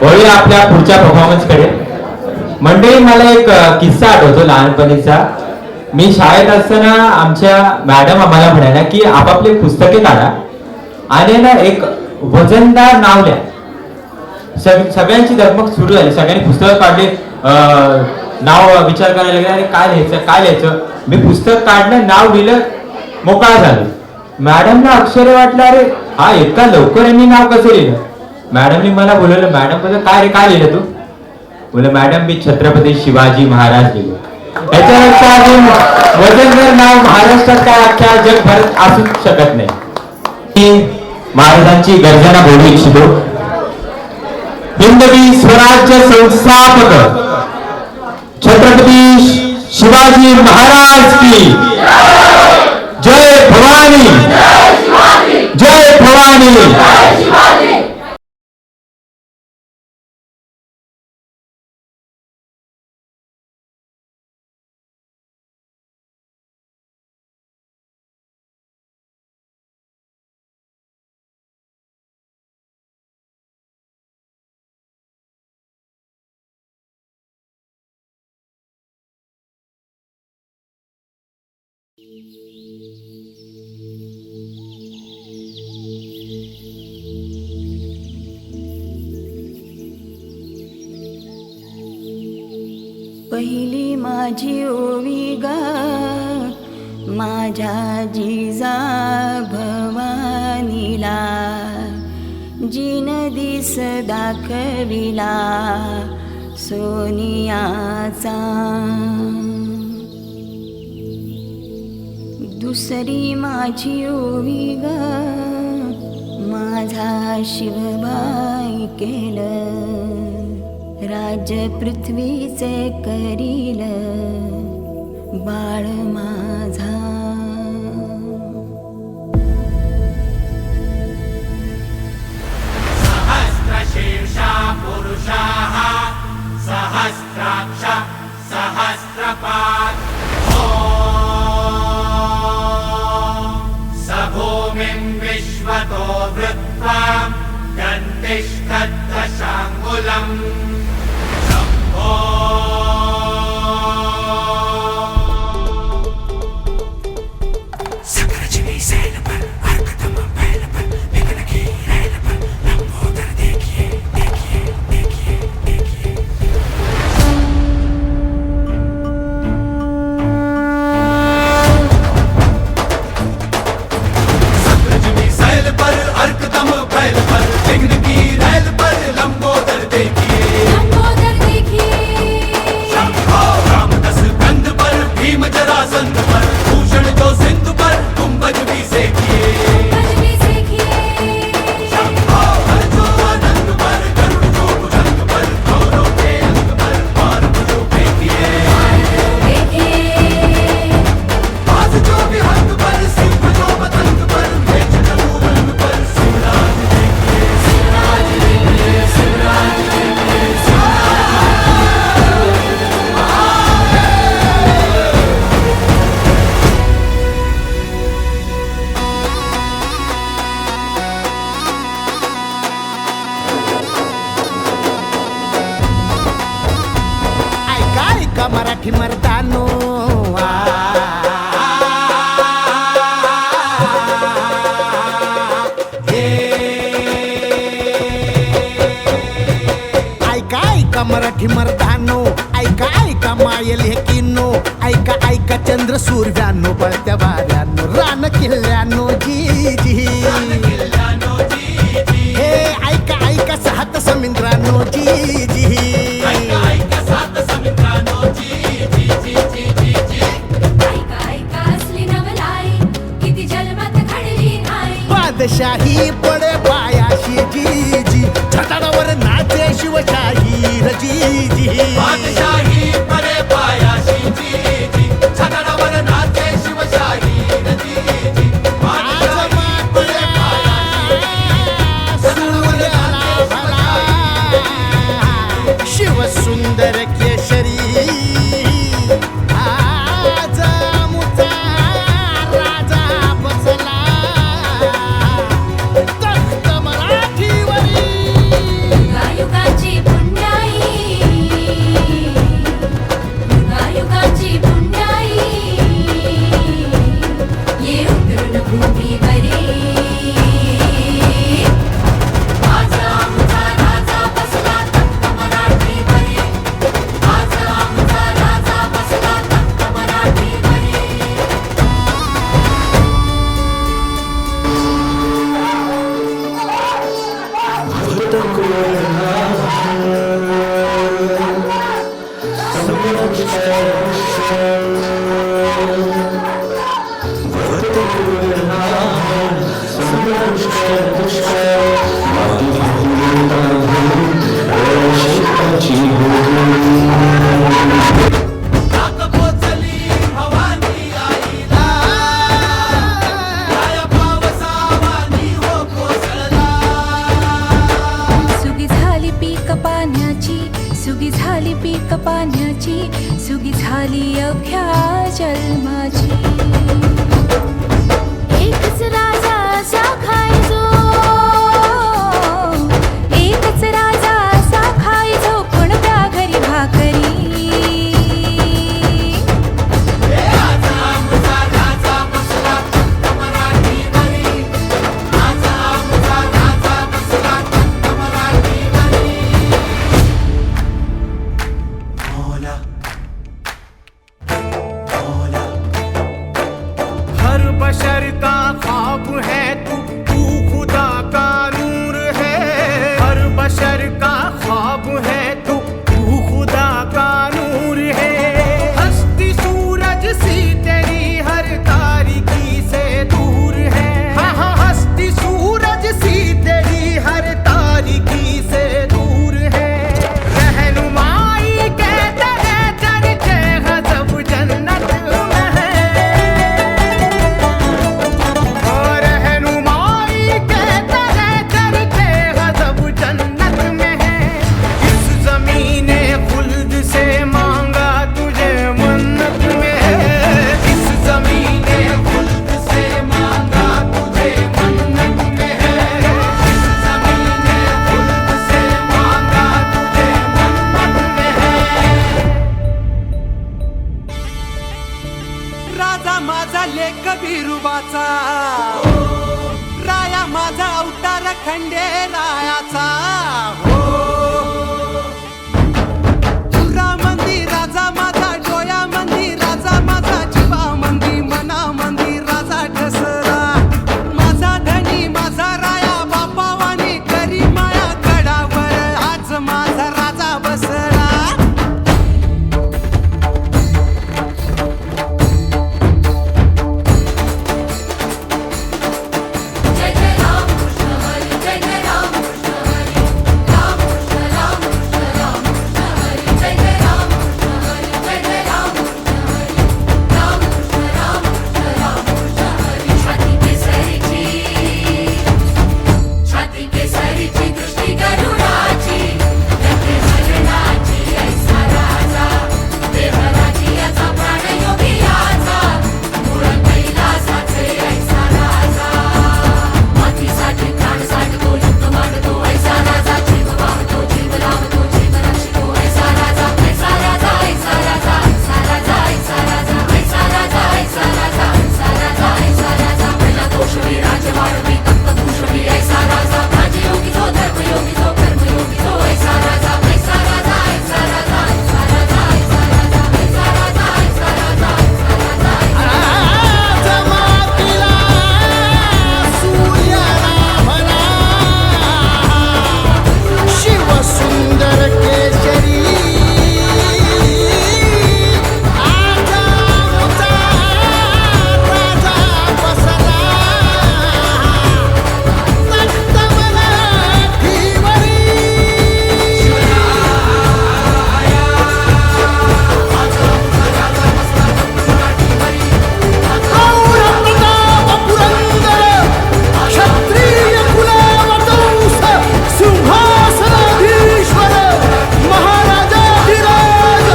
वळूया आपल्या पुढच्या परफॉर्मन्स कडे. मंडळी, मला एक किस्सा आठवतो लहानपणीचा. मी शाळेत असताना आमच्या मॅडम आम्हाला म्हणाल्या की आपापले पुस्तके काढा आणि ना एक वजनदार नाव लिहा. सगळ्यांची धगमग सुरू झाली. सगळ्यांनी पुस्तकं काढली, नाव विचार करायला लागले, अरे काय लिहायचं काय लिहायचं. मी पुस्तक काढलं, नाव लिहिलं, मोकळा झालो. मॅडमला आश्चर्य वाटलं, अरे हा इतका लवकर यांनी नाव कसं लिहिलं. मॅडमनी मला बोलवलं, मॅडम बोललं काय रे काय लिहिलं तू. बोल मॅडम मी छत्रपती शिवाजी महाराज लिहिलं. याच्यापेक्षा अजून वजनदार नाव महाराष्ट्रात काय अख्ख्या जगभरात असू शकत नाही. मी महाराजांची गर्जना बोलू इच्छितो. हिंदवी स्वराज्य संस्थापक छत्रपती शिवाजी महाराज की जय भवानी, जय भवानी. पहिली माझी ओवी गा माझ्या जिजा भवानीला, जिन दिस दाखविला सोनियाचा. दुसरी माझी ओवी ग माझा शिवबाई केलं, राज्य पृथ्वीचे करील बाळ माझा. सहस्रशीर्षा पुरुषाः सहस्राक्ष सहस्रपात् स भूमिं विश्वतो वृत्वा दन्तिष्ठद्दशाङ्गुलम्. मराठी मर्दानो ऐका ऐका मराठी मर्दानो, ऐका ऐका मायल हे किन्नो, ऐका ऐका चंद्र सूर्यानो, बळत्या वाऱ्यानो, रान किल्ल्यानो जी जी. हे ऐका ऐका सात समुद्रानो जी जी. शाही पडे पायाशी जी जी, छटाडावर नाचे शिवशाही जी जी. बादशाही पडे पायाशी जी जी, छटाडावर नाचे शिवशाही जी जी. बादशाही पडे पायाशी सूर्याला भला शिव सुंदर केशरी. युगाची नाक पोचली भवानी आईला काय पावसावानी हो कोसळला सुगी झाली पीक पाण्याची सुगी झाली पीक पाण्याची सुगी झाली अवघ्या जन्माची एकच राजा असा खायचो एकच राजा असा खायचो कोणत्या घरी भाकरी आज आमचा राजा बसला मराठीवरी आज आमचा राजा बसला मराठीवरी मौला मौला हर बशर का ख्वाब है तू खुदा का नूर है हर बशर का ख्वाब है तू खुदा का नूर है हस्ती सूरज सी तेरी हर तारीकी से दूर है हाँ हाँ हस्ती सूरज सी तेरी हर तारीकी से दूर है रहनुमाई कहते हैं चर्चे गजब जन्नत में है और रहनुमाई कहते हैं चर्चे गजब जन्नत में है इस ज़मीने खुल्द से मांगा तुझे मन्नत में है इस ज़मीने खुल्द से मांगा तुझे मन्नत में है इस ज़मीने खुल्द से मांगा तुझे मन्नत में है राजा माझा लेक बिरुबाचा राया माझा अवतार खंडे रायाचा मंदी राजा माझा डोया मंदी राजा माझा जीवा मंदी मना मंदी राजा ठसरा माझा धनी माझा राया बापावानी करी माया गडावर आज माझा राजा बसला जय जय राम कृष्ण हरी जय जय राम कृष्ण हरी राम कृष्ण राम कृष्ण राम कृष्ण हरी जय जय राम कृष्ण हरी जय जय राम कृष्ण हरी राम कृष्ण राम कृष्ण राम कृष्ण हरी छाती केसरीची दृष्टी गरुडाची गंगे मरणाची ऐसा राजा देवराची याचा प्राण योगी याचा मूळ कैलासाचे ऐसा राजा मातीसाठी प्राण साठतो युद्ध मांडतो ऐसा राजा जीव वाहतो जीव लावतो जीव रक्षितो ऐसा राजा ऐसा राजा ऐसा राजा ऐसा राजा ऐसा राजा ऐसा राजा ऐसा राजा ऐसा राजा ऐसा राजा पहिला दोषवी राजवाडवी तत्वभूषवी ऐसा राजा राजयोगी जो धर्मयोगी जो कर्मयोगी जो ऐसा राजा ऐसा राजा ऐसा राजा ऐसा राजा ऐसा राजा ऐसा राजा ऐसा राजा ऐसा राजा आज मातीला सूर्याला म्हणा शिव सुंदर केशरी आज आमचा राजा बसला तख्त मराठीवरी औरंगजेब पुरंदर क्षत्रिय कुलावतंस सिंहासनाधीश्वर महाराजाधिराज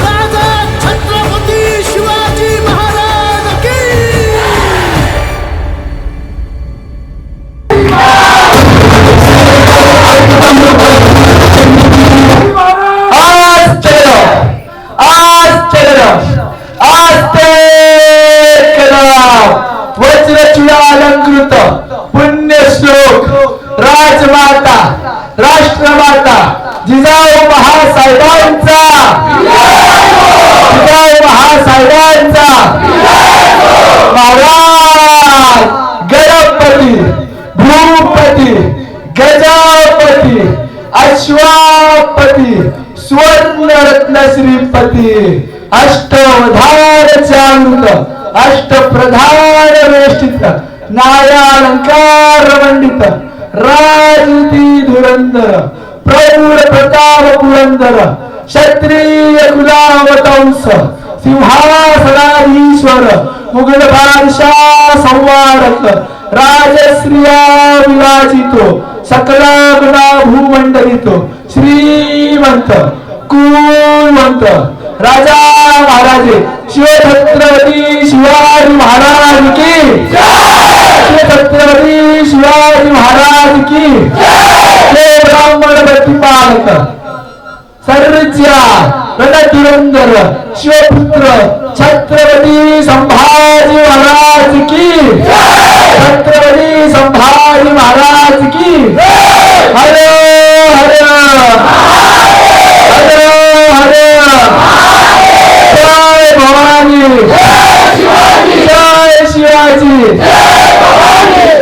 राजा छत्रपती शिवाजी महाराज की वज्रचूडालंकृत पुण्यश्लोक राजमाता राष्ट्रमाता जिजाऊ महासाहेबांचा जिजाऊ महासाहेबांचा महाराज गणपती भूपती गजापती अश्वापती स्वर्णरत्न श्रीपती अष्टवधार चारुत अष्टप्रधान वेष्टित नायालंकार मंडित राजती धुरंधर प्रौढ प्रताप पुरंदर क्षत्रिय कुलावतंस सिंहासनाधीश्वर मुघल बादशाह संवारक राजश्रिया विराजितो सकला गुणा भूमंडलितो श्रीमंत कुलवंत राजा महाराजे शिवछत्रपती शिवाजी महाराज की शिवछत्रपती शिवाजी महाराज की ब्राह्मण प्रतिपालक सर्वज्ञ रणधुरंधर